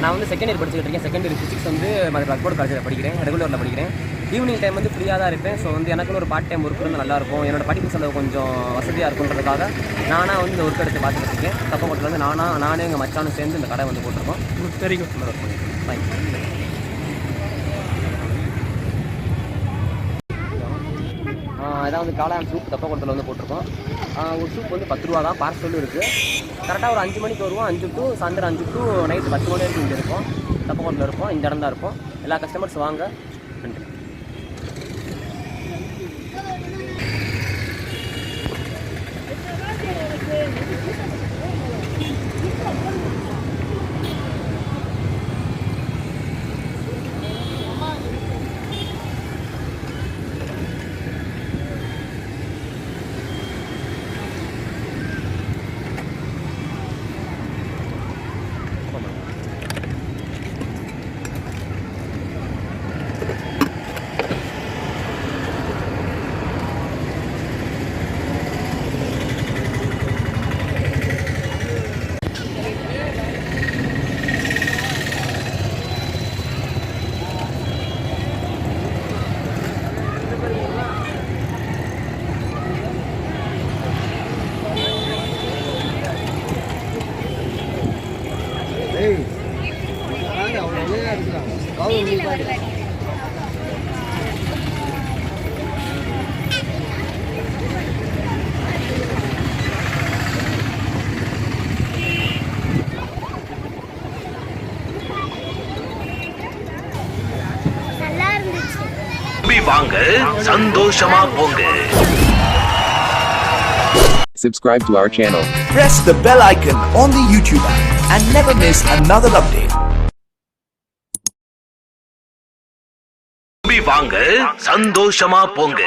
நான் வந்து second year படிச்சுட்டு இருக்கேன். செகண்ட் இயர் ஃபிசிக்ஸ் வந்து மதுரை காலேஜில் படிக்கிறேன், ரெகுலரில் படிக்கிறேன். ஈவினிங் டைம் வந்து ஃப்ரீயாக தான் இருப்பேன். ஸோ வந்து எனக்குன்னு ஒரு பார்ட் டைம் ஒர்க் வந்து நல்லாயிருக்கும், என்னோட படிப்பு செலவு கொஞ்சம் வசதியாக இருக்குன்றதுக்காக நானாக வந்து இந்த ஒர்க் எடுத்து பார்த்துட்டு இருக்கேன். தப்பக்கோட்டில் வந்து நானே எங்கள் மச்சானும் சேர்ந்து இந்த கடை வந்து போட்டிருக்கோம். Very good. ஒர்க் பண்ணியிருக்கேன். தேங்க்யூ. இதான் வந்து காளான் சூப் தப்பக்குளத்தில் வந்து போட்டிருக்கோம். ஒரு சூப் வந்து 10 ரூபா தான், பார்சலும் இருக்குது. கரெக்டாக ஒரு 5 மணிக்கு வருவோம். 5 டு சாயந்தரம் 5 டு நைட்டு 10 மணி வரைக்கும் இங்கே இருப்போம். தப்பக்குளத்தில் இருப்போம். இந்த இடம் தான் இருப்போம். எல்லா கஸ்டமர்ஸ் வாங்க. நன்றி. வாங்க சந்தோஷமா போங்க. Subscribe to our channel. Press the bell icon on the YouTube app and never miss another update. வாங்க சந்தோஷமா போங்க.